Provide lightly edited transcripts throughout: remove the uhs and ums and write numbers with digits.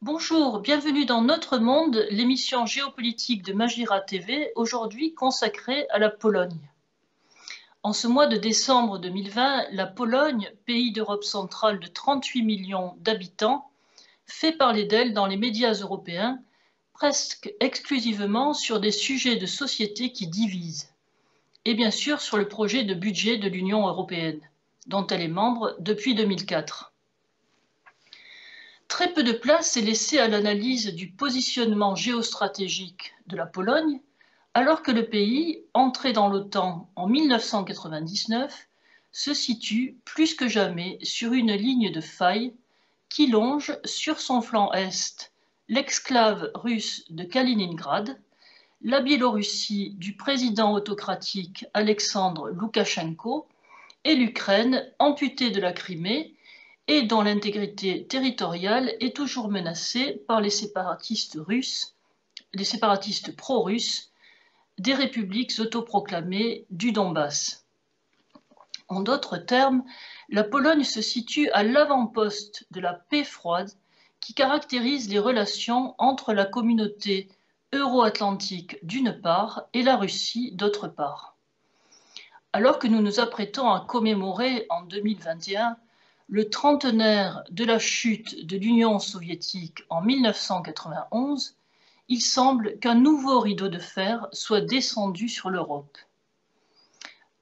Bonjour, bienvenue dans Notre Monde, l'émission géopolitique de Majira TV, aujourd'hui consacrée à la Pologne. En ce mois de décembre 2020, la Pologne, pays d'Europe centrale de 38 millions d'habitants, fait parler d'elle dans les médias européens, presque exclusivement sur des sujets de société qui divisent, et bien sûr sur le projet de budget de l'Union européenne, dont elle est membre depuis 2004. Très peu de place est laissée à l'analyse du positionnement géostratégique de la Pologne, alors que le pays, entré dans l'OTAN en 1999, se situe plus que jamais sur une ligne de faille qui longe sur son flanc est l'exclave russe de Kaliningrad, la Biélorussie du président autocratique Alexandre Loukachenko et l'Ukraine amputée de la Crimée et dont l'intégrité territoriale est toujours menacée par les séparatistes pro-russes des républiques autoproclamées du Donbass. En d'autres termes, la Pologne se situe à l'avant-poste de la paix froide qui caractérise les relations entre la communauté euro-atlantique d'une part et la Russie d'autre part. Alors que nous nous apprêtons à commémorer en 2021 le trentenaire de la chute de l'Union soviétique en 1991, il semble qu'un nouveau rideau de fer soit descendu sur l'Europe.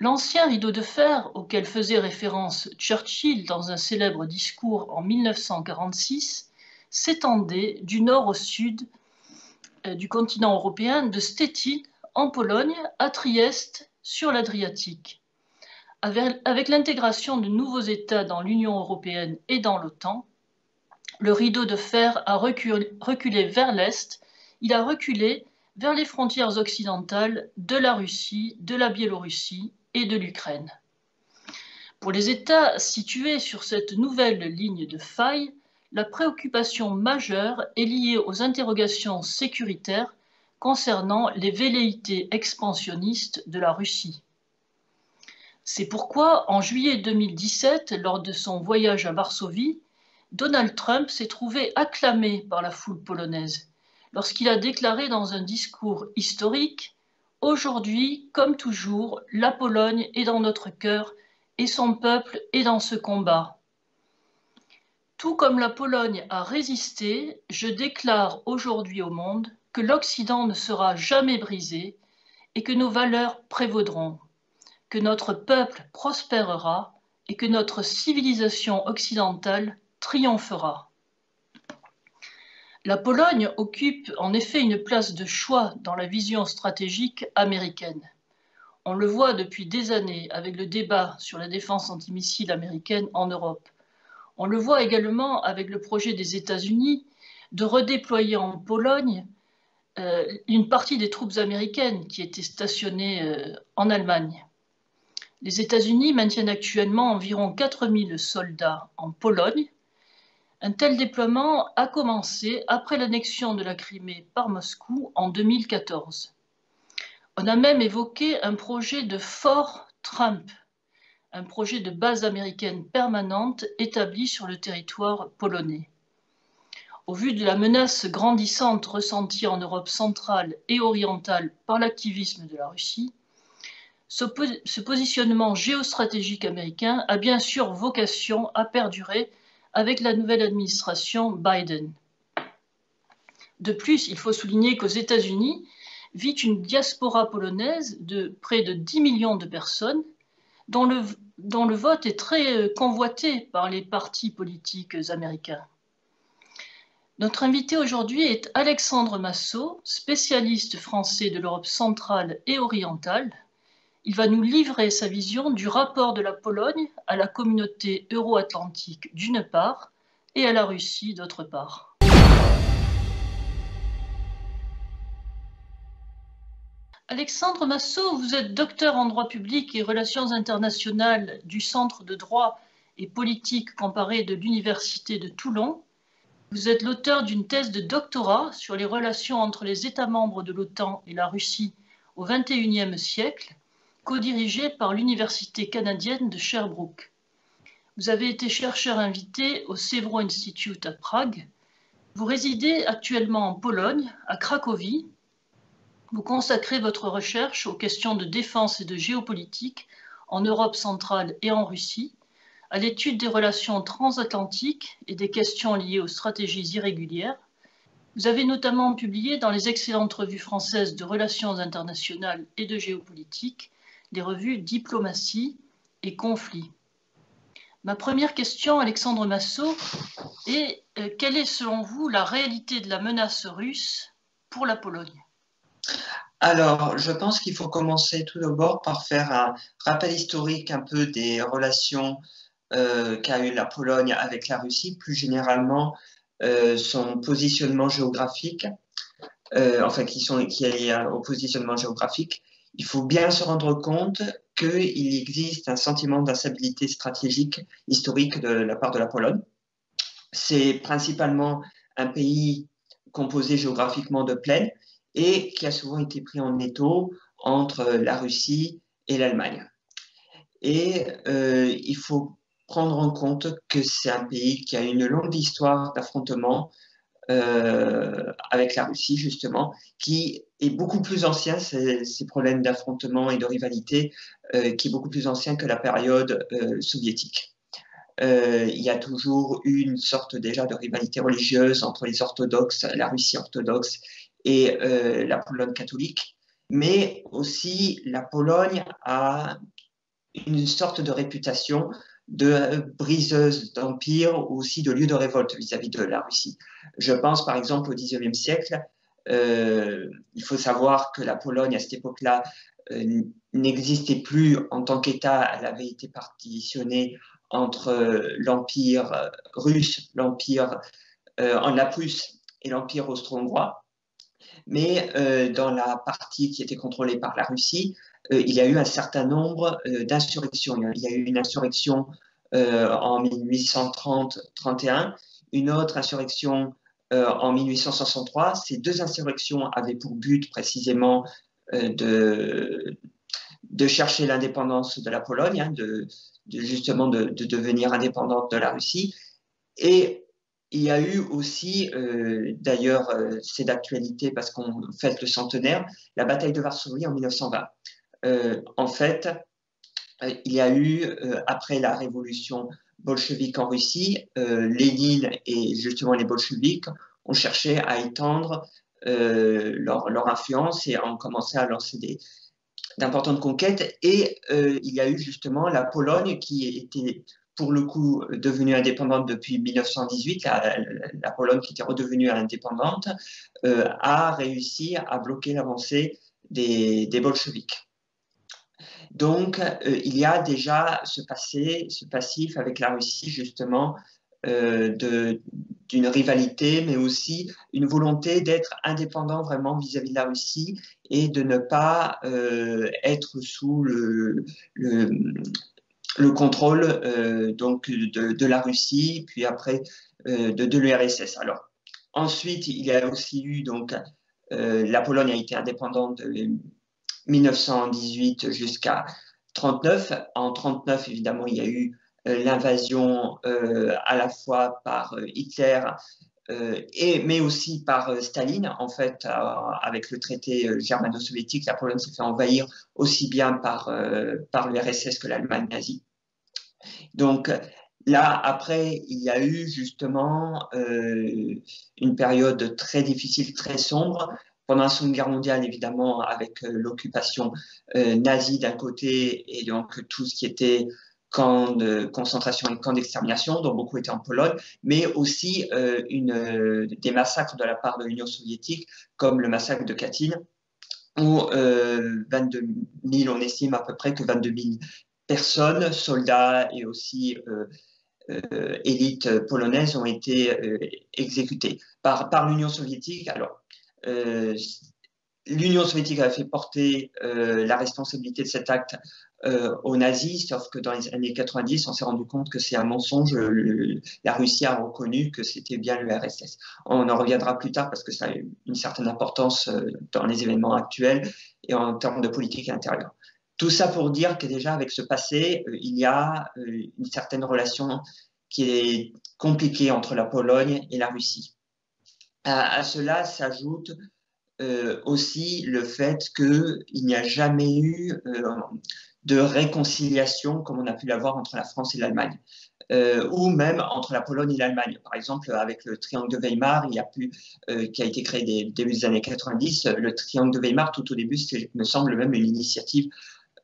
L'ancien rideau de fer, auquel faisait référence Churchill dans un célèbre discours en 1946, s'étendait du nord au sud du continent européen, de Stettin en Pologne à Trieste sur l'Adriatique. Avec l'intégration de nouveaux États dans l'Union européenne et dans l'OTAN, le rideau de fer a reculé vers l'Est, il a reculé vers les frontières occidentales de la Russie, de la Biélorussie et de l'Ukraine. Pour les États situés sur cette nouvelle ligne de faille, la préoccupation majeure est liée aux interrogations sécuritaires concernant les velléités expansionnistes de la Russie. C'est pourquoi, en juillet 2017, lors de son voyage à Varsovie, Donald Trump s'est trouvé acclamé par la foule polonaise lorsqu'il a déclaré dans un discours historique « Aujourd'hui, comme toujours, la Pologne est dans notre cœur et son peuple est dans ce combat. Tout comme la Pologne a résisté, je déclare aujourd'hui au monde que l'Occident ne sera jamais brisé et que nos valeurs prévaudront, que notre peuple prospérera et que notre civilisation occidentale triomphera. » La Pologne occupe en effet une place de choix dans la vision stratégique américaine. On le voit depuis des années avec le débat sur la défense antimissile américaine en Europe. On le voit également avec le projet des États-Unis de redéployer en Pologne une partie des troupes américaines qui étaient stationnées en Allemagne. Les États-Unis maintiennent actuellement environ 4000 soldats en Pologne. Un tel déploiement a commencé après l'annexion de la Crimée par Moscou en 2014. On a même évoqué un projet de Fort Trump, un projet de base américaine permanente établie sur le territoire polonais. Au vu de la menace grandissante ressentie en Europe centrale et orientale par l'activisme de la Russie, ce positionnement géostratégique américain a bien sûr vocation à perdurer avec la nouvelle administration Biden. De plus, il faut souligner qu'aux États-Unis vit une diaspora polonaise de près de 10 millions de personnes dont le vote est très convoité par les partis politiques américains. Notre invité aujourd'hui est Alexandre Massot, spécialiste français de l'Europe centrale et orientale. Il va nous livrer sa vision du rapport de la Pologne à la communauté euro-atlantique d'une part et à la Russie d'autre part. Alexandre Massot, vous êtes docteur en droit public et relations internationales du Centre de droit et politique comparée de l'Université de Toulon. Vous êtes l'auteur d'une thèse de doctorat sur les relations entre les États membres de l'OTAN et la Russie au XXIe siècle, co-dirigée par l'Université canadienne de Sherbrooke. Vous avez été chercheur invité au Sèvres Institute à Prague. Vous résidez actuellement en Pologne, à Cracovie. Vous consacrez votre recherche aux questions de défense et de géopolitique en Europe centrale et en Russie, à l'étude des relations transatlantiques et des questions liées aux stratégies irrégulières. Vous avez notamment publié dans les excellentes revues françaises de relations internationales et de géopolitique, les revues Diplomatie et Conflit. Ma première question, Alexandre Massot, est quelle est selon vous la réalité de la menace russe pour la Pologne? Alors, je pense qu'il faut commencer tout d'abord par faire un rappel historique un peu des relations qu'a eu la Pologne avec la Russie, plus généralement son positionnement géographique, enfin qui est lié au positionnement géographique. Il faut bien se rendre compte qu'il existe un sentiment d'instabilité stratégique historique de la part de la Pologne. C'est principalement un pays composé géographiquement de plaines et qui a souvent été pris en étau entre la Russie et l'Allemagne. Et il faut prendre en compte que c'est un pays qui a une longue histoire d'affrontement avec la Russie, justement, qui est beaucoup plus ancien, ces problèmes d'affrontement et de rivalité, qui est beaucoup plus ancien que la période soviétique. Il y a toujours eu une sorte déjà de rivalité religieuse entre les orthodoxes, la Russie orthodoxe et la Pologne catholique, mais aussi la Pologne a une sorte de réputation de briseuse d'empire ou aussi de lieu de révolte vis-à-vis de la Russie. Je pense par exemple au XIXe siècle. Il faut savoir que la Pologne à cette époque-là n'existait plus en tant qu'État. Elle avait été partitionnée entre l'Empire russe, l'Empire en la Prusse et l'Empire austro-hongrois. Mais dans la partie qui était contrôlée par la Russie, il y a eu un certain nombre d'insurrections. Il y a eu une insurrection en 1830-31, une autre insurrection en 1863. Ces deux insurrections avaient pour but précisément de chercher l'indépendance de la Pologne, hein, justement de devenir indépendante de la Russie. Et il y a eu aussi, d'ailleurs, c'est d'actualité parce qu'on fête le centenaire, la bataille de Varsovie en 1920. En fait, il y a eu, après la révolution bolchevique en Russie, Lénine et justement les bolcheviks ont cherché à étendre leur influence et ont commencé à lancer d'importantes conquêtes. Et il y a eu justement la Pologne qui était pour le coup devenue indépendante depuis 1918, la Pologne qui était redevenue indépendante, a réussi à bloquer l'avancée des bolcheviks. Donc, il y a déjà ce passif avec la Russie, justement, d'une rivalité, mais aussi une volonté d'être indépendant vraiment vis-à-vis de la Russie et de ne pas être sous le contrôle donc de la Russie, puis après de l'URSS. Alors, ensuite, il y a aussi eu, donc, la Pologne a été indépendante de 1918 jusqu'à 1939. En 1939, évidemment, il y a eu l'invasion à la fois par Hitler, mais aussi par Staline. En fait, avec le traité germano-soviétique, la Pologne s'est fait envahir aussi bien par l'URSS que l'Allemagne nazie. Donc là, après, il y a eu justement une période très difficile, très sombre. Pendant la Seconde Guerre mondiale, évidemment, avec l'occupation nazie d'un côté et donc tout ce qui était camps de concentration et camps d'extermination, dont beaucoup étaient en Pologne, mais aussi des massacres de la part de l'Union soviétique, comme le massacre de Katyn, où 22 000, on estime à peu près que 22 000 personnes, soldats et aussi élites polonaises ont été exécutées par l'Union soviétique. Alors, l'Union soviétique a fait porter la responsabilité de cet acte aux nazis, sauf que dans les années 90, on s'est rendu compte que c'est un mensonge. La Russie a reconnu que c'était bien l'URSS. On en reviendra plus tard parce que ça a une certaine importance dans les événements actuels et en termes de politique intérieure. Tout ça pour dire que déjà avec ce passé, il y a une certaine relation qui est compliquée entre la Pologne et la Russie. À cela s'ajoute aussi le fait qu'il n'y a jamais eu de réconciliation comme on a pu l'avoir entre la France et l'Allemagne. Ou même entre la Pologne et l'Allemagne. Par exemple, avec le triangle de Weimar, qui a été créé début des années 90, le triangle de Weimar, tout au début, c'était, me semble, même une initiative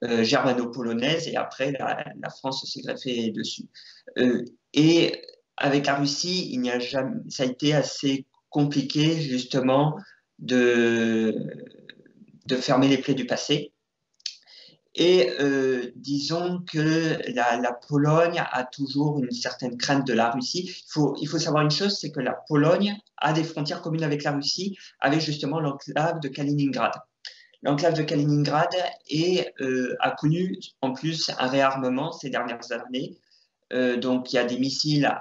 germano-polonaise, et après, la France s'est greffée dessus. Et avec la Russie, il n'y a jamais, ça a été assez compliqué, justement, de fermer les plaies du passé. Et disons que la Pologne a toujours une certaine crainte de la Russie. Il faut savoir une chose, c'est que la Pologne a des frontières communes avec la Russie, avec justement l'enclave de Kaliningrad. L'enclave de Kaliningrad a connu en plus un réarmement ces dernières années. Donc il y a des missiles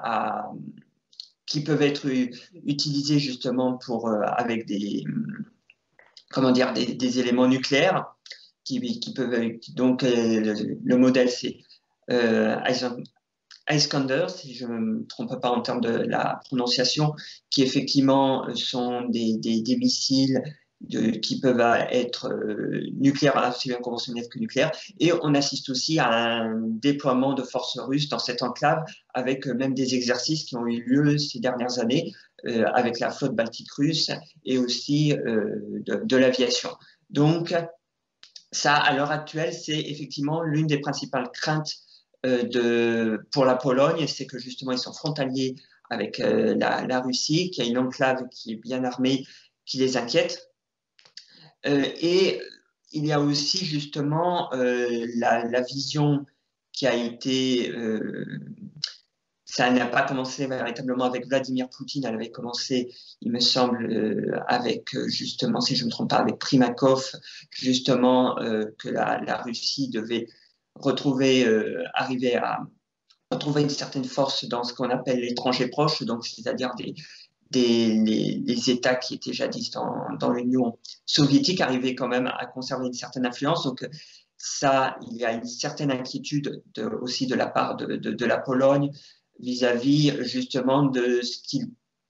qui peuvent être utilisés justement avec des éléments nucléaires. Qui peuvent donc le modèle c'est Iskander, si je ne me trompe pas en termes de la prononciation, qui effectivement sont des missiles qui peuvent être nucléaires, aussi bien conventionnels que nucléaires. Et on assiste aussi à un déploiement de forces russes dans cette enclave, avec même des exercices qui ont eu lieu ces dernières années avec la flotte baltique russe et aussi de l'aviation. Donc, ça, à l'heure actuelle, c'est effectivement l'une des principales craintes pour la Pologne, c'est que justement, ils sont frontaliers avec la Russie, qui a une enclave qui est bien armée, qui les inquiète. Et il y a aussi justement la vision qui a été... ça n'a pas commencé véritablement avec Vladimir Poutine, elle avait commencé, il me semble, avec justement, si je ne me trompe pas, avec Primakov, justement, que la Russie devait arriver à retrouver une certaine force dans ce qu'on appelle l'étranger proche, donc c'est-à-dire les États qui étaient jadis dans l'Union soviétique arrivaient quand même à conserver une certaine influence. Donc ça, il y a une certaine inquiétude aussi de la part de la Pologne vis-à-vis justement de ce qui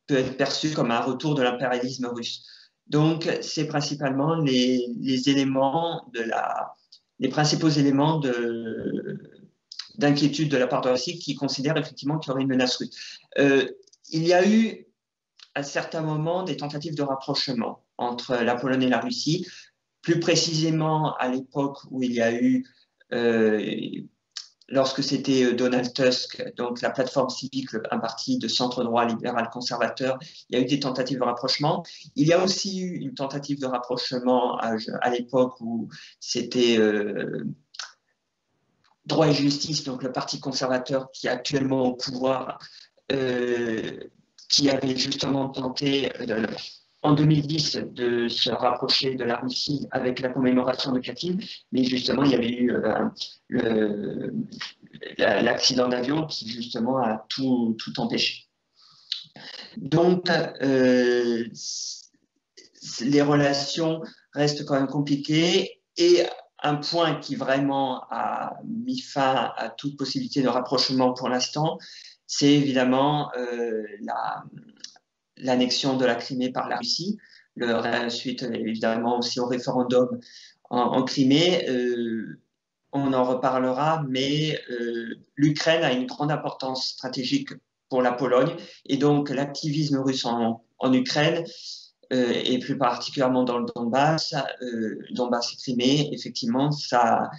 peut être perçu comme un retour de l'impérialisme russe. Donc, c'est principalement les éléments les principaux éléments d'inquiétude de la part de la Russie qui considèrent effectivement qu'il y aurait une menace russe. Il y a eu à certains moments des tentatives de rapprochement entre la Pologne et la Russie, plus précisément à l'époque où il y a eu lorsque c'était Donald Tusk, donc la plateforme civique, un parti de centre-droit libéral conservateur, il y a eu des tentatives de rapprochement. Il y a aussi eu une tentative de rapprochement à l'époque où c'était Droit et Justice, donc le parti conservateur qui est actuellement au pouvoir, qui avait justement tenté en 2010 de se rapprocher de la Russie avec la commémoration de Katyn, mais justement il y avait eu l'accident d'avion qui justement a tout empêché. Donc les relations restent quand même compliquées, et un point qui vraiment a mis fin à toute possibilité de rapprochement pour l'instant, c'est évidemment l'annexion de la Crimée par la Russie, suite évidemment aussi au référendum en Crimée. On en reparlera, mais l'Ukraine a une grande importance stratégique pour la Pologne, et donc l'activisme russe en Ukraine, et plus particulièrement dans le Donbass et Crimée, effectivement, ça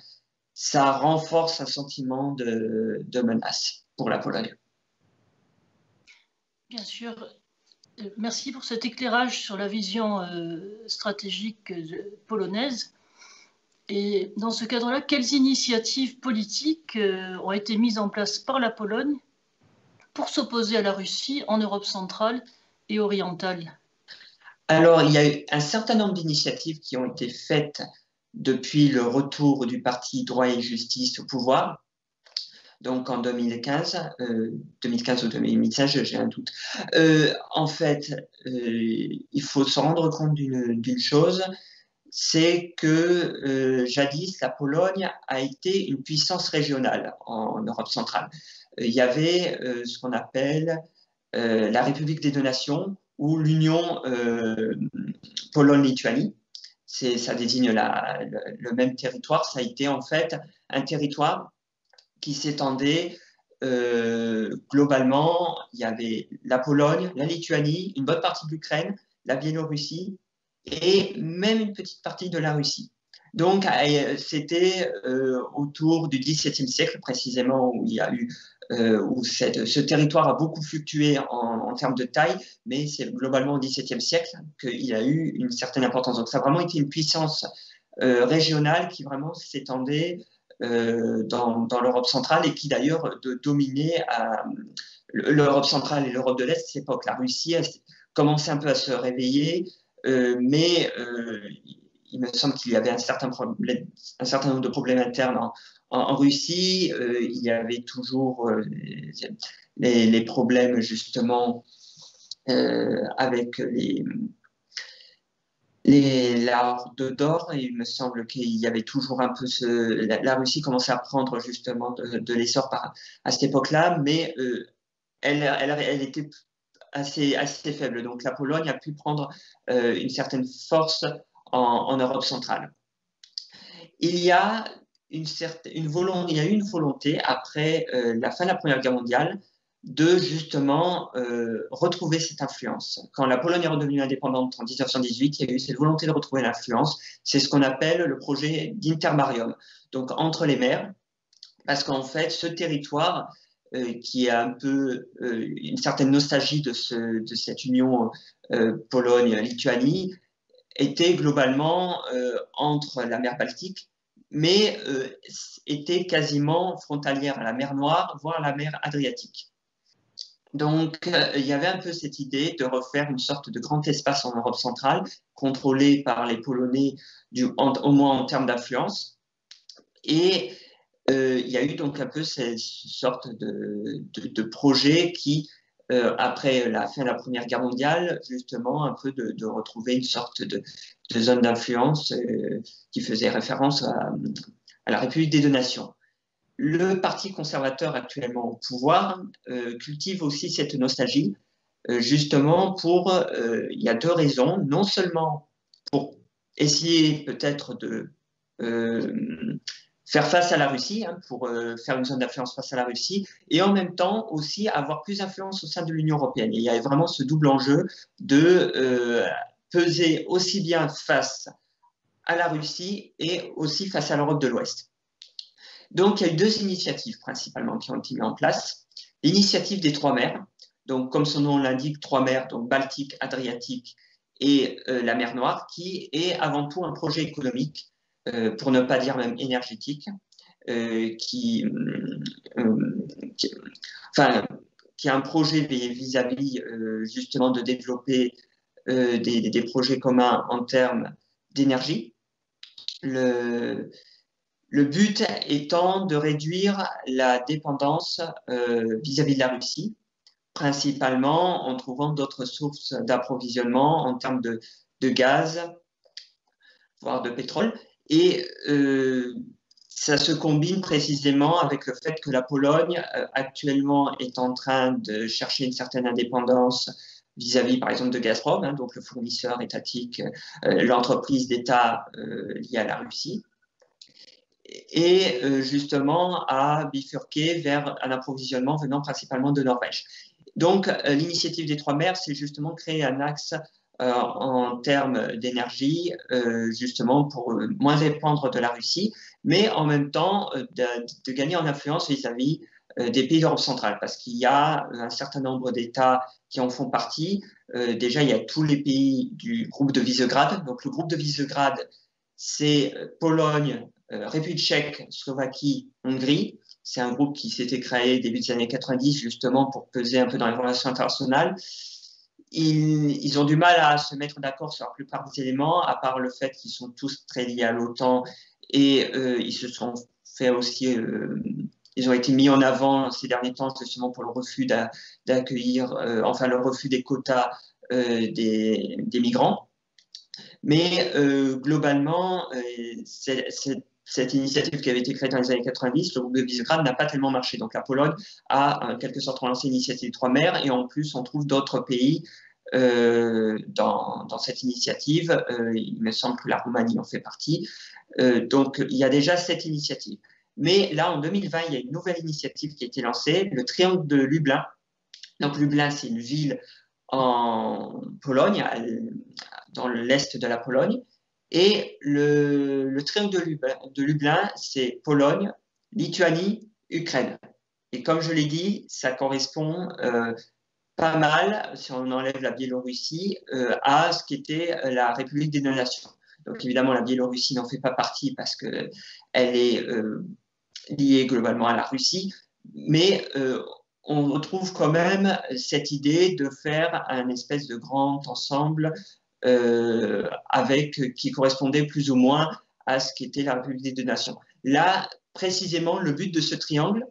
renforce un sentiment de menace pour la Pologne. Bien sûr. Merci pour cet éclairage sur la vision stratégique polonaise. Et dans ce cadre-là, quelles initiatives politiques ont été mises en place par la Pologne pour s'opposer à la Russie en Europe centrale et orientale? Alors, il y a eu un certain nombre d'initiatives qui ont été faites depuis le retour du parti Droit et Justice au pouvoir, donc en 2015 ou 2015, j'ai un doute. En fait, il faut se rendre compte d'une chose, c'est que jadis, la Pologne a été une puissance régionale en Europe centrale. Il y avait ce qu'on appelle la République des deux nations, ou l'union Pologne-Lituanie. Ça désigne le même territoire. Ça a été en fait un territoire qui s'étendait globalement. Il y avait la Pologne, la Lituanie, une bonne partie de l'Ukraine, la Biélorussie et même une petite partie de la Russie. Donc, c'était autour du XVIIe siècle précisément où il y a eu où ce territoire a beaucoup fluctué en termes de taille, mais c'est globalement au XVIIe siècle qu'il a eu une certaine importance. Donc, ça a vraiment été une puissance régionale qui vraiment s'étendait dans l'Europe centrale et qui d'ailleurs dominait l'Europe centrale et l'Europe de l'Est à cette époque. La Russie a commencé un peu à se réveiller, mais il me semble qu'il y avait un certain nombre de problèmes internes en Russie. Il y avait toujours les problèmes justement avec la Horde d'or, et il me semble qu'il y avait toujours un peu la Russie commençait à prendre justement de l'essor à cette époque-là, mais elle était assez faible. Donc la Pologne a pu prendre une certaine force en Europe centrale. Il y a il y a eu une volonté après la fin de la Première Guerre mondiale de justement retrouver cette influence. Quand la Pologne est redevenue indépendante en 1918, il y a eu cette volonté de retrouver l'influence. C'est ce qu'on appelle le projet d'Intermarium, donc entre les mers, parce qu'en fait, ce territoire qui a un peu une certaine nostalgie de cette union Pologne-Lituanie était globalement entre la mer Baltique, mais était quasiment frontalière à la mer Noire, voire à la mer Adriatique. Donc, il y avait un peu cette idée de refaire une sorte de grand espace en Europe centrale, contrôlé par les Polonais, au moins en termes d'influence. Et il y a eu donc un peu cette sorte de projet qui, après la fin de la Première Guerre mondiale, justement, un peu de retrouver une sorte de zone d'influence qui faisait référence à la République des deux nations. Le Parti conservateur actuellement au pouvoir cultive aussi cette nostalgie, justement il y a deux raisons. Non seulement pour essayer peut-être de faire face à la Russie, pour faire une zone d'influence face à la Russie, et en même temps aussi avoir plus d'influence au sein de l'Union européenne. Et il y a vraiment ce double enjeu de peser aussi bien face à la Russie et aussi face à l'Europe de l'Ouest. Donc, il y a eu deux initiatives principalement qui ont été mises en place. L'initiative des trois mers, donc comme son nom l'indique, trois mers, donc Baltique, Adriatique et la mer Noire, qui est avant tout un projet économique, pour ne pas dire même énergétique, qui est un projet vis-à-vis justement de développer des projets communs en termes d'énergie. Le but étant de réduire la dépendance vis-à-vis de la Russie, principalement en trouvant d'autres sources d'approvisionnement en termes de gaz, voire de pétrole. Et ça se combine précisément avec le fait que la Pologne actuellement est en train de chercher une certaine indépendance vis-à-vis, par exemple, de Gazprom, donc le fournisseur étatique, l'entreprise d'État liée à la Russie, et justement à bifurquer vers un approvisionnement venant principalement de Norvège. Donc, l'initiative des trois mers, c'est justement créer un axe en termes d'énergie, justement pour moins dépendre de la Russie, mais en même temps de gagner en influence vis-à-vis des pays d'Europe centrale, parce qu'il y a un certain nombre d'États qui en font partie. Déjà, il y a tous les pays du groupe de Visegrad. Donc, le groupe de Visegrad, c'est Pologne, République tchèque, Slovaquie, Hongrie. C'est un groupe qui s'était créé début des années 90 justement pour peser un peu dans les relations internationales. Ils ont du mal à se mettre d'accord sur la plupart des éléments, à part le fait qu'ils sont tous très liés à l'OTAN et ils se sont fait aussi, ils ont été mis en avant ces derniers temps justement pour le refus d'accueillir, enfin le refus des quotas des migrants. Mais globalement, cette initiative qui avait été créée dans les années 90, le groupe de Visegrad n'a pas tellement marché. Donc la Pologne a en quelque sorte relancé l'initiative des trois mers et en plus on trouve d'autres pays dans cette initiative. Il me semble que la Roumanie en fait partie. Donc, il y a déjà cette initiative. Mais là, en 2020, il y a une nouvelle initiative qui a été lancée, le Triangle de Lublin. Donc, Lublin, c'est une ville en Pologne, dans l'est de la Pologne. Et le triangle de Lublin, c'est Pologne, Lituanie, Ukraine. Et comme je l'ai dit, ça correspond pas mal, si on enlève la Biélorussie, à ce qu'était la République des deux nations. Donc évidemment, la Biélorussie n'en fait pas partie parce qu'elle est liée globalement à la Russie, mais on retrouve quand même cette idée de faire un espèce de grand ensemble qui correspondait plus ou moins à ce qu'était la République des deux nations. Là, précisément, le but de ce triangle,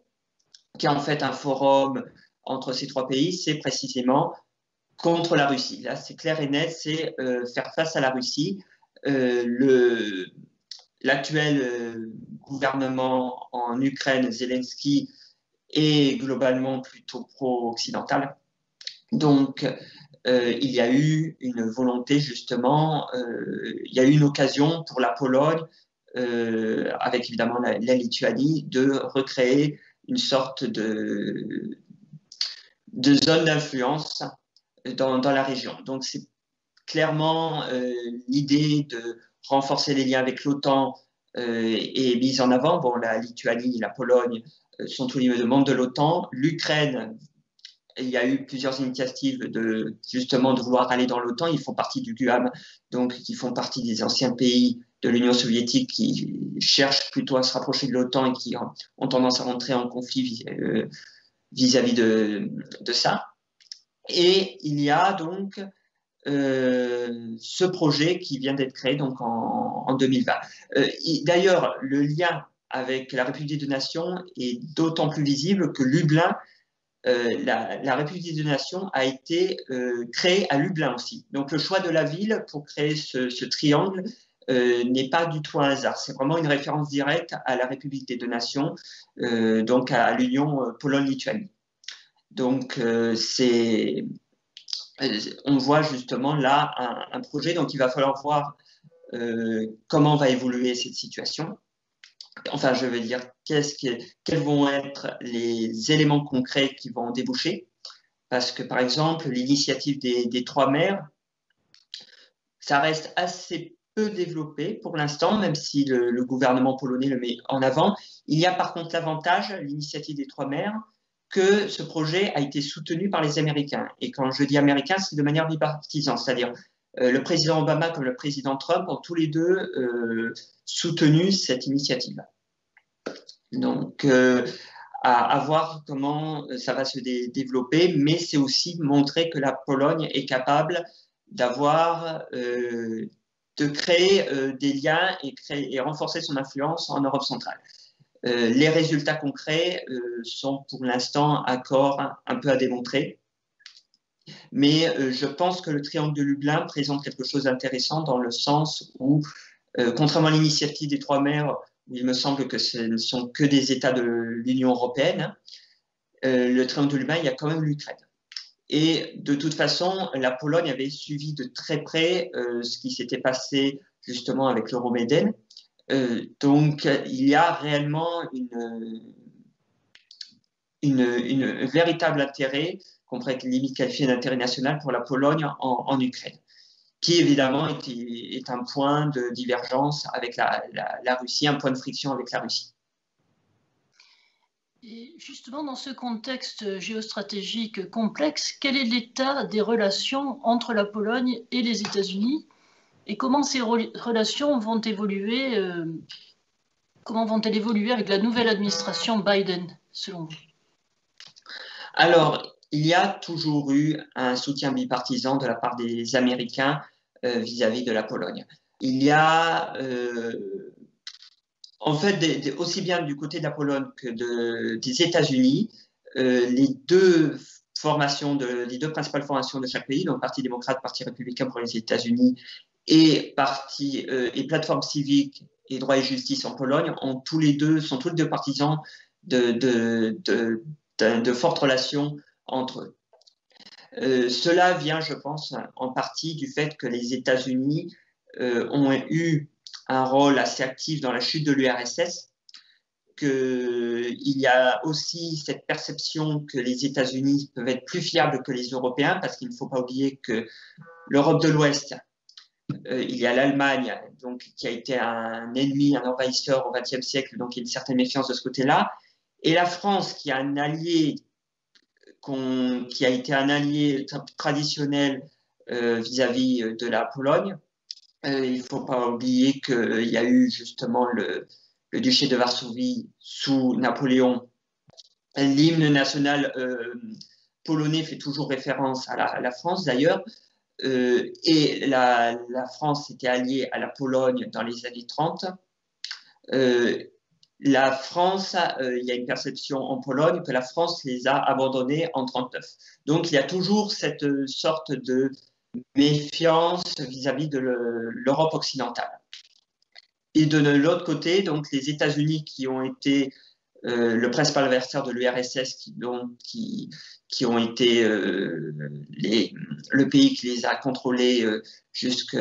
qui est en fait un forum entre ces trois pays, c'est précisément contre la Russie. Là, c'est clair et net, c'est faire face à la Russie. L'actuel gouvernement en Ukraine, Zelensky, est globalement plutôt pro-occidental. Donc, il y a eu une volonté, justement, il y a eu une occasion pour la Pologne, avec évidemment la Lituanie, de recréer une sorte de zone d'influence dans la région. Donc, c'est clairement l'idée de renforcer les liens avec l'OTAN est mise en avant. Bon, la Lituanie, la Pologne sont tous les deux membres de l'OTAN. L'Ukraine, il y a eu plusieurs initiatives justement de vouloir aller dans l'OTAN. Ils font partie du GUAM, donc qui font partie des anciens pays de l'Union soviétique qui cherchent plutôt à se rapprocher de l'OTAN et qui ont tendance à rentrer en conflit vis-à-vis de ça. Et il y a donc ce projet qui vient d'être créé donc en 2020. D'ailleurs, le lien avec la République des deux nations est d'autant plus visible que Lublin, la République des deux nations a été créée à Lublin aussi. Donc le choix de la ville pour créer ce triangle n'est pas du tout un hasard. C'est vraiment une référence directe à la République des deux nations, donc à l'Union Pologne-Lituanie. Donc on voit justement là un projet, donc il va falloir voir comment va évoluer cette situation. Enfin, je veux dire, quels vont être les éléments concrets qui vont en déboucher. Parce que, par exemple, l'initiative des trois maires, ça reste assez peu développé pour l'instant, même si le gouvernement polonais le met en avant. Il y a par contre l'avantage, l'initiative des trois maires, que ce projet a été soutenu par les Américains. Et quand je dis Américains, c'est de manière bipartisane, c'est-à-dire le président Obama comme le président Trump ont tous les deux soutenu cette initiative. Donc, à voir comment ça va se développer, mais c'est aussi montrer que la Pologne est capable de créer des liens et renforcer son influence en Europe centrale. Les résultats concrets sont pour l'instant encore un peu à démontrer. Mais je pense que le triangle de Lublin présente quelque chose d'intéressant dans le sens où, contrairement à l'initiative des trois maires, où il me semble que ce ne sont que des États de l'Union européenne, le triangle de Lublin, il y a quand même l'Ukraine. Et de toute façon, la Pologne avait suivi de très près ce qui s'était passé justement avec l'Euromédène. Donc, il y a réellement un véritable intérêt, qu'on pourrait limite qualifier d'intérêt national pour la Pologne en Ukraine, qui évidemment est un point de divergence avec la Russie, un point de friction avec la Russie. Et justement, dans ce contexte géostratégique complexe, quel est l'état des relations entre la Pologne et les États-Unis et comment ces relations vont-elles évoluer avec la nouvelle administration Biden, selon vous? Alors, il y a toujours eu un soutien bipartisan de la part des Américains vis-à-vis de la Pologne. Il y a en fait, aussi bien du côté de la Pologne que des États-Unis, les deux principales formations de chaque pays, donc Parti démocrate, Parti républicain pour les États-Unis et plateforme civique et droit et justice en Pologne, sont tous les deux partisans de fortes relations entre eux. Cela vient, je pense, en partie du fait que les États-Unis ont eu un rôle assez actif dans la chute de l'URSS, qu'il y a aussi cette perception que les États-Unis peuvent être plus fiables que les Européens, parce qu'il ne faut pas oublier que l'Europe de l'Ouest, il y a l'Allemagne, donc qui a été un ennemi, un envahisseur au XXe siècle, donc il y a une certaine méfiance de ce côté-là, et la France, qui a un allié, qui a été un allié traditionnel vis-à-vis de la Pologne. Il ne faut pas oublier qu'il y a eu justement le duché de Varsovie sous Napoléon. L'hymne national polonais fait toujours référence à la France d'ailleurs. Et la France était alliée à la Pologne dans les années 30. La France, il y a une perception en Pologne que la France les a abandonnés en 1939. Donc il y a toujours cette sorte de méfiance vis-à- qui de l'Europe occidentale. Et de l'autre côté, donc les États-Unis qui ont été le principal adversaire de l'URSS, qui ont été le pays qui les a contrôlés jusqu'au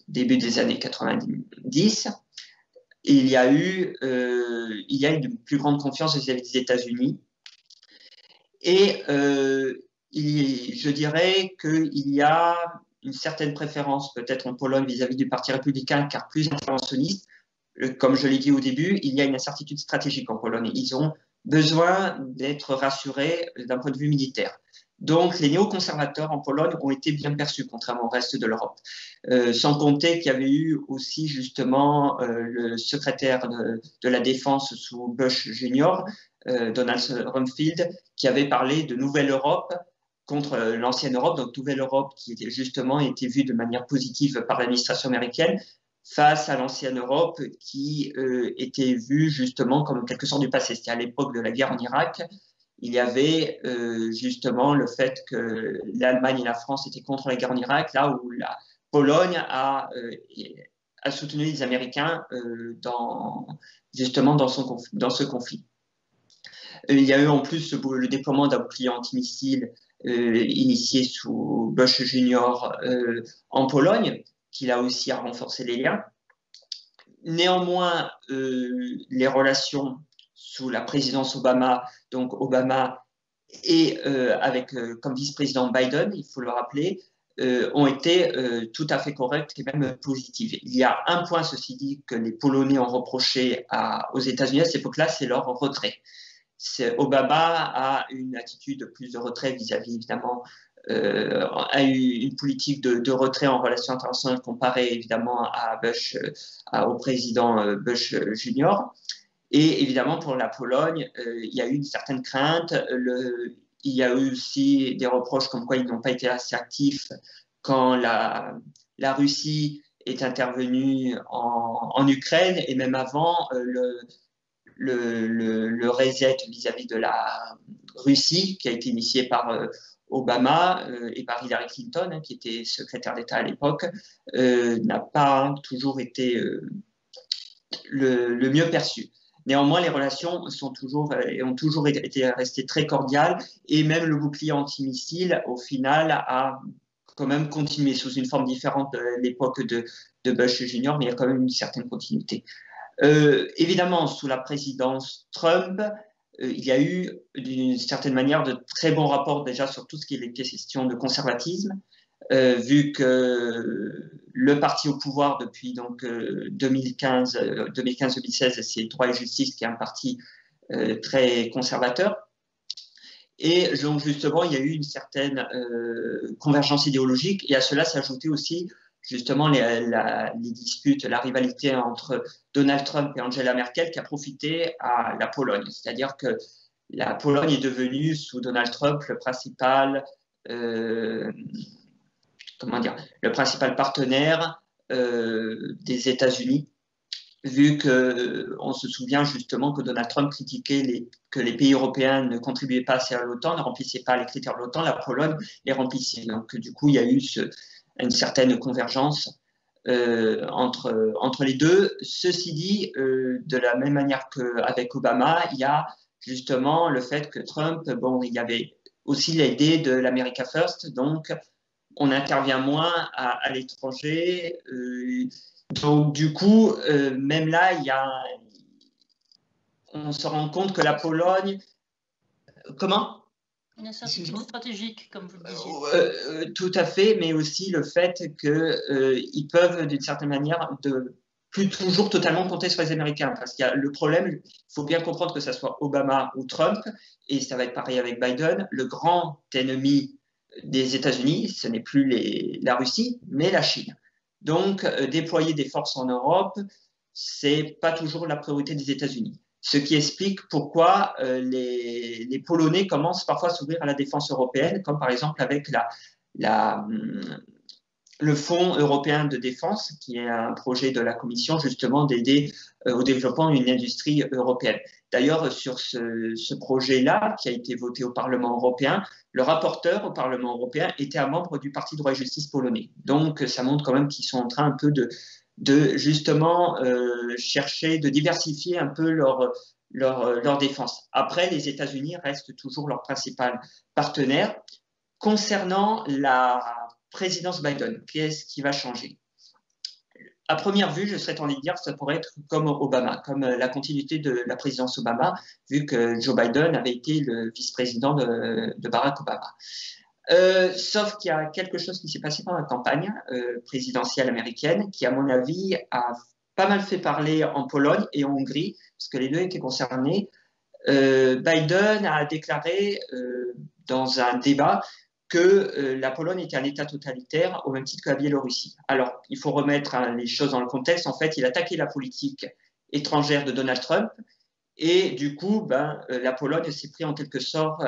début des années 90. Et il y a une plus grande confiance vis-à-vis des États-Unis. Et je dirais qu'il y a une certaine préférence peut-être en Pologne vis-à-vis du Parti républicain, car plus interventionniste. Comme je l'ai dit au début, il y a une incertitude stratégique en Pologne. Ils ont besoin d'être rassurés d'un point de vue militaire. Donc, les néoconservateurs en Pologne ont été bien perçus, contrairement au reste de l'Europe. Sans compter qu'il y avait eu aussi justement le secrétaire de la Défense sous Bush Junior, Donald Rumsfeld, qui avait parlé de nouvelle Europe contre l'ancienne Europe, donc nouvelle Europe qui était justement été vue de manière positive par l'administration américaine, face à l'ancienne Europe qui était vue justement comme quelque sorte du passé. C'était à l'époque de la guerre en Irak. Il y avait justement le fait que l'Allemagne et la France étaient contre la guerre en Irak, là où la Pologne a soutenu les Américains justement dans ce conflit. Il y a eu en plus le déploiement d'un bouclier antimissile initié sous Bush Junior en Pologne, qui là aussi a renforcé les liens. Néanmoins, les relations sous la présidence Obama, donc Obama et avec comme vice-président Biden, il faut le rappeler, ont été tout à fait correctes et même positives. Il y a un point, ceci dit, que les Polonais ont reproché aux États-Unis à cette époque-là, c'est leur retrait. Obama a une attitude de plus de retrait vis-à-vis, évidemment, a eu une politique de retrait en relations internationales comparée évidemment au président Bush Junior. Et évidemment, pour la Pologne, il y a eu une certaine crainte. Il y a eu aussi des reproches comme quoi ils n'ont pas été assez actifs quand la Russie est intervenue en Ukraine, et même avant le reset vis-à-vis de la Russie qui a été initié par Obama et par Hillary Clinton, qui était secrétaire d'État à l'époque, n'a pas toujours été le mieux perçu. Néanmoins, les relations ont toujours été restées très cordiales, et même le bouclier antimissile, au final, a quand même continué sous une forme différente de l'époque de Bush Junior, mais il y a quand même une certaine continuité. Évidemment, sous la présidence Trump, il y a eu d'une certaine manière de très bons rapports déjà sur tout ce qui est les questions de conservatisme, vu que le parti au pouvoir depuis donc 2015-2016, c'est Droit et Justice, qui est un parti très conservateur. Et donc justement, il y a eu une certaine convergence idéologique, et à cela s'ajoutait aussi justement les disputes, la rivalité entre Donald Trump et Angela Merkel, qui a profité à la Pologne. C'est-à-dire que la Pologne est devenue, sous Donald Trump, le principal partenaire des États-Unis, vu qu'on se souvient justement que Donald Trump critiquait que les pays européens ne contribuaient pas assez à l'OTAN, ne remplissaient pas les critères de l'OTAN, la Pologne les remplissait. Donc du coup, il y a eu une certaine convergence entre les deux. Ceci dit, de la même manière qu'avec Obama, il y a justement le fait que Trump, il y avait aussi l'idée de l'America First, donc on intervient moins à l'étranger. Donc du coup, même là, on se rend compte que la Pologne... Comment ? Une incertitude stratégique, comme vous le disiez. Tout à fait, mais aussi le fait qu'ils peuvent, d'une certaine manière, plus toujours totalement compter sur les Américains. Parce qu'il y a le problème, il faut bien comprendre que ce soit Obama ou Trump, et ça va être pareil avec Biden, le grand ennemi des États-Unis, ce n'est plus la Russie, mais la Chine. Donc, déployer des forces en Europe, c'est pas toujours la priorité des États-Unis. Ce qui explique pourquoi les Polonais commencent parfois à s'ouvrir à la défense européenne, comme par exemple avec le Fonds européen de défense, qui est un projet de la Commission justement d'aider au développement d'une industrie européenne. D'ailleurs, sur ce projet-là, qui a été voté au Parlement européen, le rapporteur au Parlement européen était un membre du Parti droit et justice polonais. Donc, ça montre quand même qu'ils sont en train un peu de justement chercher de diversifier un peu leur défense. Après, les États-Unis restent toujours leur principal partenaire. Concernant la présidence Biden, qu'est-ce qui va changer? À première vue, je serais tenté de dire que ça pourrait être comme Obama, comme la continuité de la présidence Obama, vu que Joe Biden avait été le vice-président de Barack Obama. Sauf qu'il y a quelque chose qui s'est passé pendant la campagne présidentielle américaine qui, à mon avis, a pas mal fait parler en Pologne et en Hongrie, parce que les deux étaient concernés. Biden a déclaré dans un débat que la Pologne était un État totalitaire au même titre que la Biélorussie. Alors, il faut remettre les choses dans le contexte. En fait, il a attaqué la politique étrangère de Donald Trump et du coup, la Pologne s'est pris en quelque sorte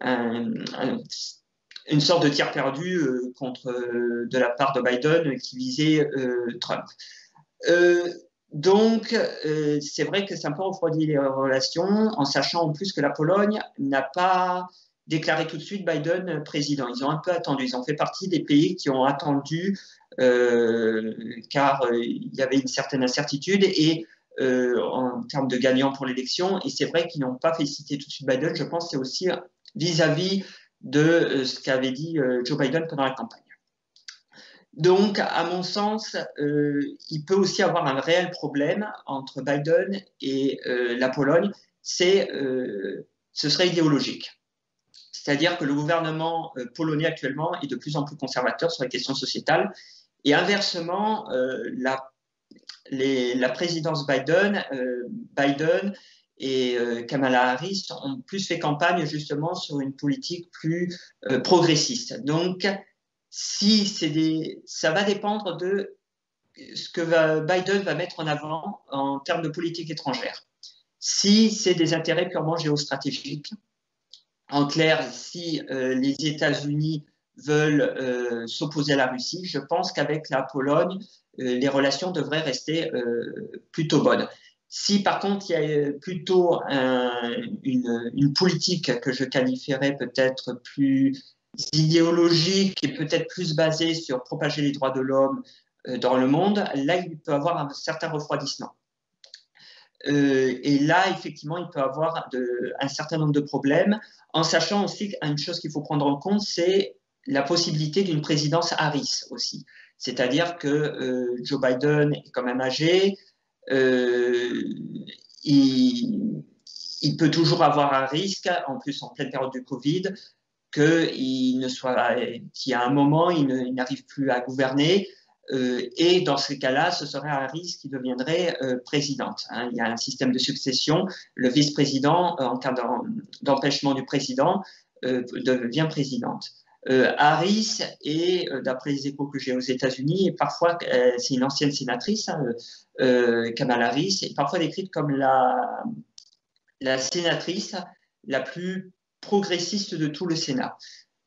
une sorte de tir perdu de la part de Biden qui visait Trump. Donc, c'est vrai que ça a un peu refroidi les relations, en sachant en plus que la Pologne n'a pas déclaré tout de suite Biden président. Ils ont un peu attendu. Ils ont fait partie des pays qui ont attendu car il y avait une certaine incertitude et en termes de gagnants pour l'élection. Et c'est vrai qu'ils n'ont pas félicité tout de suite Biden. Je pense que c'est aussi vis-à-vis de ce qu'avait dit Joe Biden pendant la campagne. Donc, à mon sens, il peut aussi avoir un réel problème entre Biden et la Pologne, ce serait idéologique. C'est-à-dire que le gouvernement polonais actuellement est de plus en plus conservateur sur les questions sociétales. Et inversement, la présidence Biden et Kamala Harris ont plus fait campagne justement sur une politique plus progressiste. Donc, ça va dépendre de ce que Biden va mettre en avant en termes de politique étrangère. Si c'est des intérêts purement géostratégiques, en clair, si les États-Unis veulent s'opposer à la Russie, je pense qu'avec la Pologne, les relations devraient rester plutôt bonnes. Si par contre il y a plutôt une politique que je qualifierais peut-être plus idéologique et peut-être plus basée sur propager les droits de l'homme dans le monde, là il peut avoir un certain refroidissement. Et là, effectivement, il peut avoir un certain nombre de problèmes, en sachant aussi qu'une chose qu'il faut prendre en compte, c'est la possibilité d'une présidence Harris aussi. C'est-à-dire que Joe Biden est quand même âgé, il peut toujours avoir un risque, en plus en pleine période du Covid, qu'il y a un moment, il n'arrive plus à gouverner. Et dans ces cas-là, ce serait Harris qui deviendrait présidente. Hein. Il y a un système de succession. Le vice-président, en cas d'empêchement du président, devient présidente. Harris est, d'après les échos que j'ai aux États-Unis, et parfois c'est une ancienne sénatrice, Kamala Harris, est parfois décrite comme la sénatrice la plus progressiste de tout le Sénat.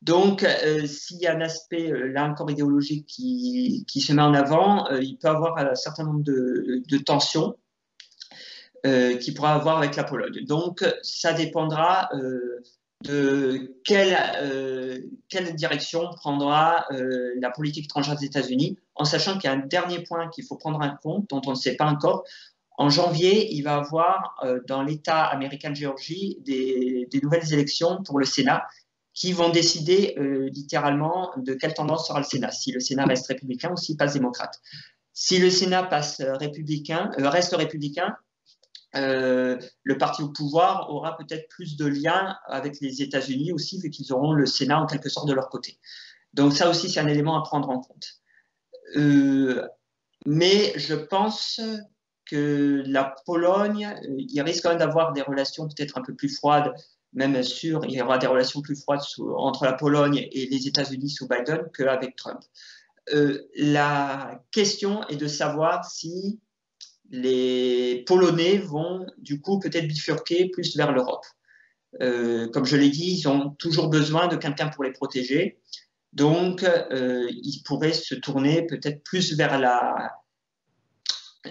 Donc, s'il y a un aspect, là encore idéologique, qui se met en avant, il peut avoir un certain nombre de tensions qu'il pourra avoir avec la Pologne. Donc, ça dépendra de quelle direction prendra la politique étrangère des États-Unis, en sachant qu'il y a un dernier point qu'il faut prendre en compte, dont on ne sait pas encore. En janvier, il va y avoir dans l'État américain de Géorgie des nouvelles élections pour le Sénat qui vont décider littéralement de quelle tendance sera le Sénat, si le Sénat reste républicain ou s'il passe démocrate. Si le Sénat passe reste républicain, le parti au pouvoir aura peut-être plus de liens avec les États-Unis aussi, vu qu'ils auront le Sénat en quelque sorte de leur côté. Donc ça aussi, c'est un élément à prendre en compte. Mais je pense que la Pologne, il risque quand même d'avoir des relations peut-être un peu plus froides, même sûr, il y aura des relations plus froides entre la Pologne et les États-Unis sous Biden qu'avec Trump. La question est de savoir si les Polonais vont du coup peut-être bifurquer plus vers l'Europe. Comme je l'ai dit, ils ont toujours besoin de quelqu'un pour les protéger. Donc, ils pourraient se tourner peut-être plus vers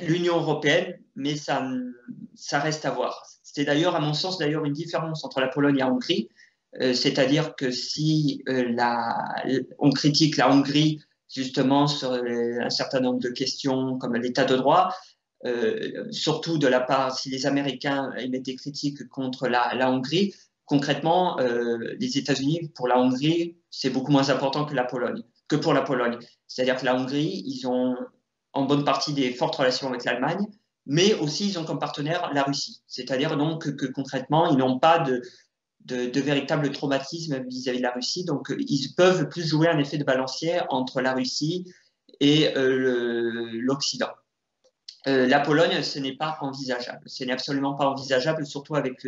l'Union européenne, mais ça reste à voir. C'est d'ailleurs, à mon sens, une différence entre la Pologne et la Hongrie. C'est-à-dire que si on critique la Hongrie justement sur un certain nombre de questions comme l'état de droit, surtout de la part, si les Américains émettent des critiques contre la Hongrie, concrètement, les États-Unis, pour la Hongrie, c'est beaucoup moins important que pour la Pologne. C'est-à-dire que la Hongrie, ils ont en bonne partie des fortes relations avec l'Allemagne, mais aussi ils ont comme partenaire la Russie. C'est-à-dire donc que concrètement, ils n'ont pas de véritable traumatisme vis-à-vis de la Russie. Donc, ils peuvent plus jouer un effet de balancier entre la Russie et l'Occident. La Pologne, ce n'est pas envisageable. Ce n'est absolument pas envisageable, surtout avec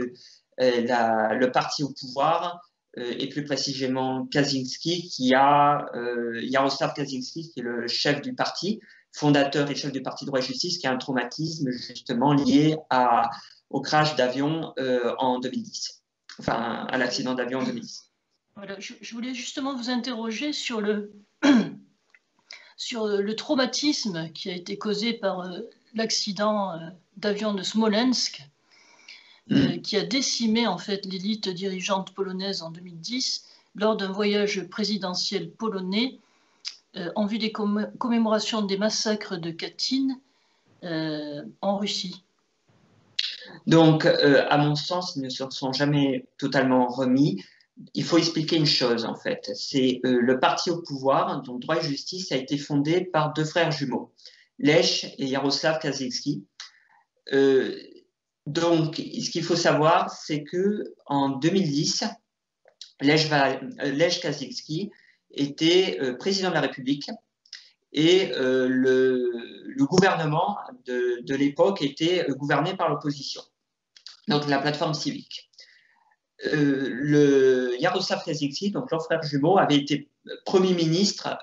le parti au pouvoir, et plus précisément Kaczynski, Jarosław Kaczynski, qui est le chef du parti, fondateur et chef du parti Droit et Justice, qui a un traumatisme justement lié au crash d'avion en 2010, enfin à l'accident d'avion en 2010. Voilà, je voulais justement vous interroger sur sur le traumatisme qui a été causé par l'accident d'avion de Smolensk, qui a décimé en fait l'élite dirigeante polonaise en 2010 lors d'un voyage présidentiel polonais en vue des commémorations des massacres de Katyn en Russie. Donc, à mon sens, ils ne se sont jamais totalement remis. Il faut expliquer une chose, en fait. C'est le parti au pouvoir, donc Droit et Justice, a été fondé par deux frères jumeaux, Lech et Jarosław Kaczyński. Donc, ce qu'il faut savoir, c'est que en 2010, Lech Kaczyński était président de la République et le gouvernement de l'époque était gouverné par l'opposition, donc la plateforme civique. Jarosław Kaczyński, donc leur frère jumeau, avait été Premier ministre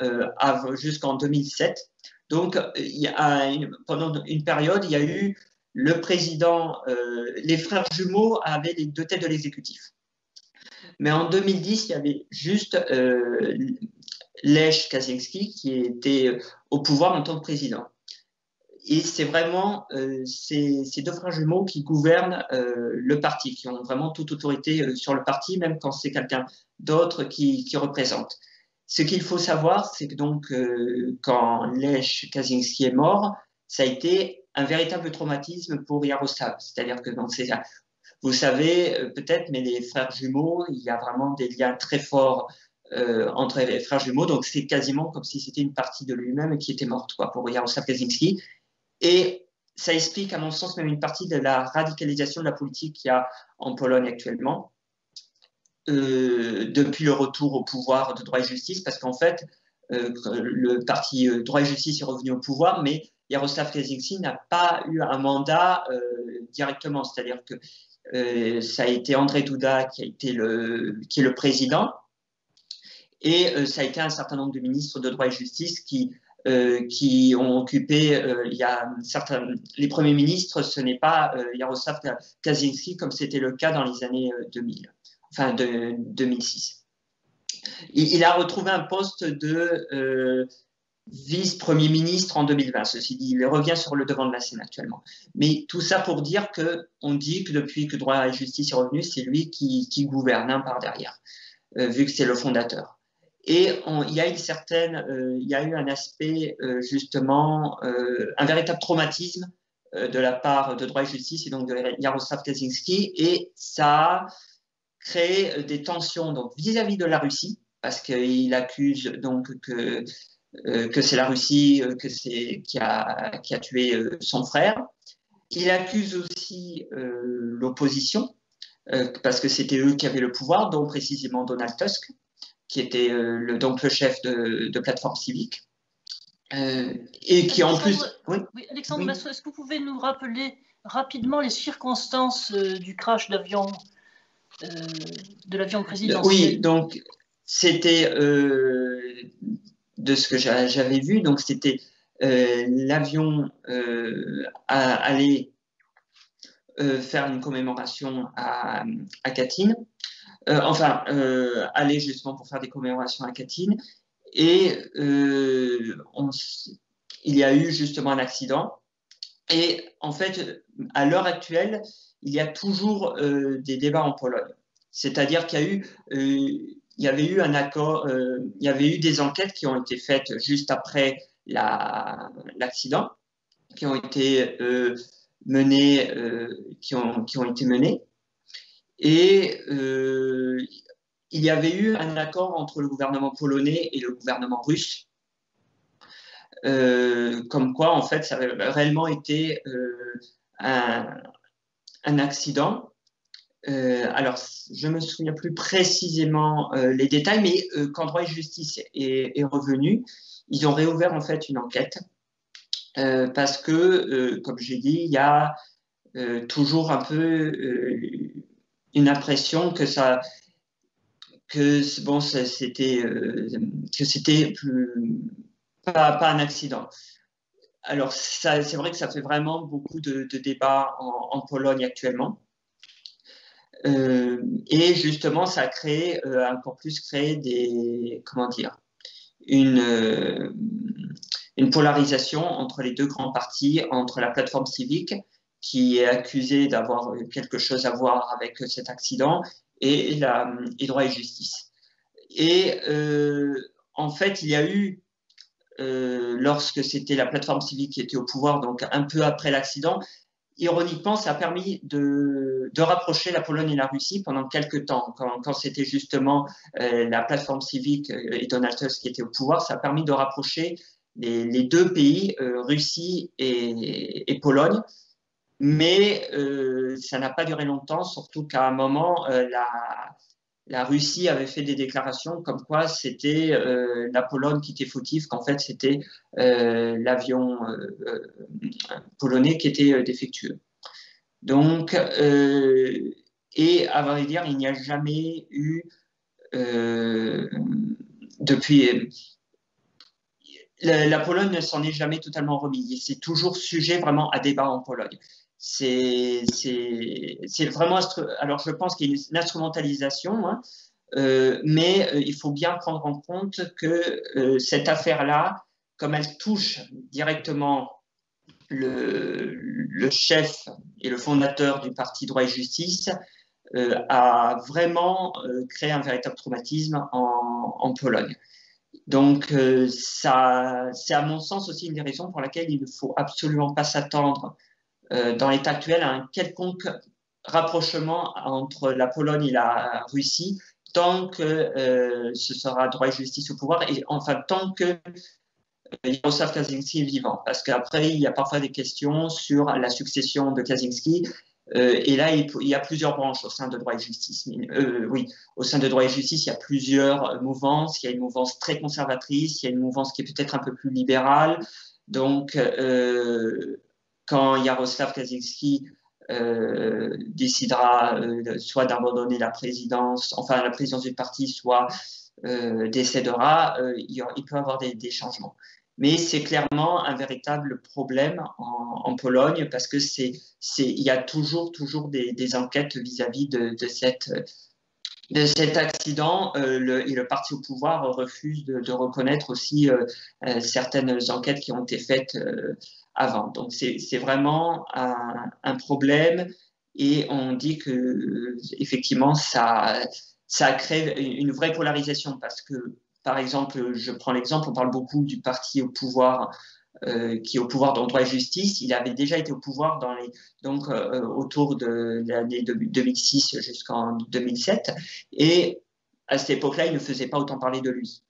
jusqu'en 2007. Donc, pendant une période, il y a eu le président, les frères jumeaux avaient les deux têtes de l'exécutif. Mais en 2010, il y avait juste Lech Kaczyński qui était au pouvoir en tant que président. Et c'est vraiment ces deux frères jumeaux qui gouvernent le parti, qui ont vraiment toute autorité sur le parti, même quand c'est quelqu'un d'autre qui représente. Ce qu'il faut savoir, c'est que donc quand Lech Kaczyński est mort, ça a été un véritable traumatisme pour Jarosław. C'est-à-dire que dans ces, vous savez peut-être, mais les frères jumeaux, il y a vraiment des liens très forts entre les frères jumeaux. Donc c'est quasiment comme si c'était une partie de lui-même qui était morte, quoi, pour Jarosław Kaczyński. Et ça explique, à mon sens, même une partie de la radicalisation de la politique qu'il y a en Pologne actuellement, depuis le retour au pouvoir de Droit et Justice, parce qu'en fait, le parti Droit et Justice est revenu au pouvoir, mais Jarosław Kaczyński n'a pas eu un mandat directement, c'est-à-dire que ça a été Andrzej Duda qui est le président, et ça a été un certain nombre de ministres de Droit et Justice qui ont occupé, les premiers ministres, ce n'est pas Jarosław Kaczyński comme c'était le cas dans les années 2000, enfin 2006. Il a retrouvé un poste de vice-premier ministre en 2020, ceci dit, il revient sur le devant de la scène actuellement. Mais tout ça pour dire qu'on dit que depuis que Droit et Justice est revenu, c'est lui qui gouverne par derrière, vu que c'est le fondateur. Et il y a eu un aspect justement, un véritable traumatisme de la part de Droit et Justice et donc de Jaroslav Kaczynski, et ça a créé des tensions donc vis-à-vis de la Russie, parce qu'il accuse donc que c'est la Russie qui a tué son frère. Il accuse aussi l'opposition, parce que c'était eux qui avaient le pouvoir, dont précisément Donald Tusk, qui était donc le chef de Plateforme Civique. Et qui en plus... Oui, oui, Alexandre Masseau, est-ce que vous pouvez nous rappeler rapidement les circonstances du crash d'avion, de l'avion présidentiel? Oui, donc c'était, de ce que j'avais vu, donc c'était l'avion allait faire une commémoration à Katyn, aller justement pour faire des commémorations à Katyn, et il y a eu justement un accident. Et en fait, à l'heure actuelle, il y a toujours des débats en Pologne. C'est-à-dire qu'il y avait eu un accord, il y avait eu des enquêtes qui ont été faites juste après l'accident, qui ont été menées, qui ont été menées. Et il y avait eu un accord entre le gouvernement polonais et le gouvernement russe, comme quoi, en fait, ça avait réellement été un accident. Alors, je ne me souviens plus précisément les détails, mais quand Droit et Justice est revenu, ils ont réouvert en fait une enquête parce que, comme j'ai dit, il y a toujours un peu une impression que c'était pas un accident. Alors, c'est vrai que ça fait vraiment beaucoup de débats en Pologne actuellement. Et justement, ça a créé, encore plus créé une polarisation entre les deux grands partis, entre la plateforme civique, qui est accusée d'avoir quelque chose à voir avec cet accident, et Droit et Justice. Et en fait, il y a eu, lorsque c'était la plateforme civique qui était au pouvoir, donc un peu après l'accident, ironiquement, ça a permis de rapprocher la Pologne et la Russie pendant quelques temps. Quand c'était justement la plateforme civique et Donald Tusk qui étaient au pouvoir, ça a permis de rapprocher les deux pays, Russie et Pologne. Mais ça n'a pas duré longtemps, surtout qu'à un moment, la Russie avait fait des déclarations comme quoi c'était la Pologne qui était fautive, qu'en fait c'était l'avion polonais qui était défectueux. Donc, et à vrai dire, il n'y a jamais eu depuis. La Pologne ne s'en est jamais totalement remise. C'est toujours sujet vraiment à débat en Pologne. C'est vraiment. Alors, je pense qu'il y a une instrumentalisation, hein, mais il faut bien prendre en compte que cette affaire-là, comme elle touche directement le chef et le fondateur du parti Droit et Justice, a vraiment créé un véritable traumatisme en Pologne. Donc, c'est à mon sens aussi une des raisons pour laquelle il ne faut absolument pas s'attendre dans l'état actuel à un quelconque rapprochement entre la Pologne et la Russie tant que ce sera Droit et Justice au pouvoir et enfin tant que Jaroslav Kaczynski est vivant. Parce qu'après, il y a parfois des questions sur la succession de Kaczynski. Et là, il y a plusieurs branches au sein de Droit et Justice. Oui, au sein de Droit et Justice, il y a plusieurs mouvances. Il y a une mouvance très conservatrice, il y a une mouvance qui est peut-être un peu plus libérale. Donc, quand Jaroslav Kaczynski décidera soit d'abandonner la présidence du parti, soit décédera, il peut y avoir des changements. Mais c'est clairement un véritable problème en Pologne parce que il y a toujours des enquêtes vis-à-vis de cet accident. Et le parti au pouvoir refuse de reconnaître aussi certaines enquêtes qui ont été faites avant. Donc c'est vraiment un problème et on dit que effectivement ça crée une vraie polarisation parce que par exemple, je prends l'exemple, on parle beaucoup du parti au pouvoir qui est au pouvoir dans droit et justice. Il avait déjà été au pouvoir autour de l'année 2006 jusqu'en 2007. Et à cette époque-là, il ne faisait pas autant parler de lui.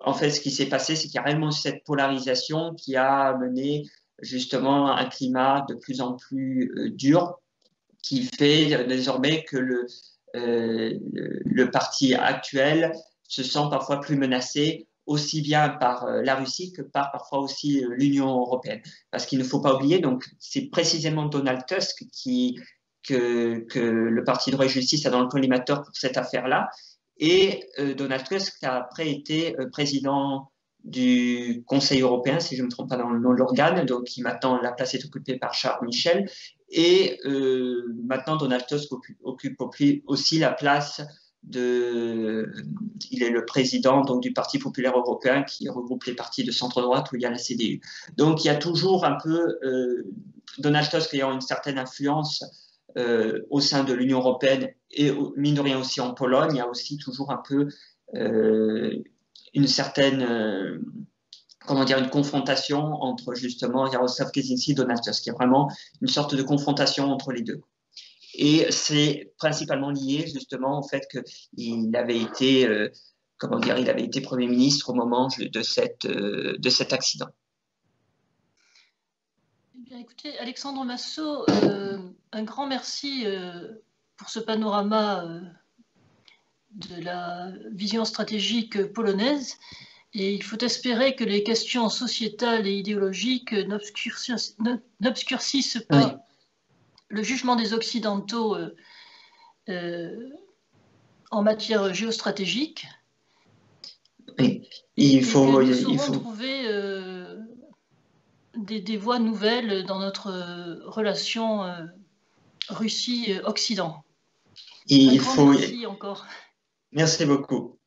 En fait, ce qui s'est passé, c'est qu'il y a réellement cette polarisation qui a mené justement un climat de plus en plus dur, qui fait désormais que le parti actuel se sent parfois plus menacé, aussi bien par la Russie que par parfois aussi l'Union européenne. Parce qu'il ne faut pas oublier, donc c'est précisément Donald Tusk que le parti droit et justice a dans le collimateur pour cette affaire-là. Et Donald Tusk a après été président du Conseil européen, si je ne me trompe pas dans le nom de l'organe, donc maintenant la place est occupée par Charles Michel. Et maintenant, Donald Tusk occupe aussi la place il est le président donc, du Parti populaire européen qui regroupe les partis de centre-droite où il y a la CDU. Donc il y a toujours un peu Donald Tusk ayant une certaine influence au sein de l'Union européenne et mine de rien aussi en Pologne, il y a aussi toujours un peu une certaine comment dire, une confrontation entre justement Jarosław Kaczynski et Donald Tusk. Il y a vraiment une sorte de confrontation entre les deux. Et c'est principalement lié justement au fait qu'il avait été, comment dire, il avait été Premier ministre au moment de cet accident. Eh bien, écoutez, Alexandre Massot, un grand merci pour ce panorama de la vision stratégique polonaise. Et il faut espérer que les questions sociétales et idéologiques n'obscurcissent pas oui. Le jugement des Occidentaux en matière géostratégique. Oui. Il faut trouver des voies nouvelles dans notre relation Russie-Occident. Il faut... Merci encore. Merci beaucoup.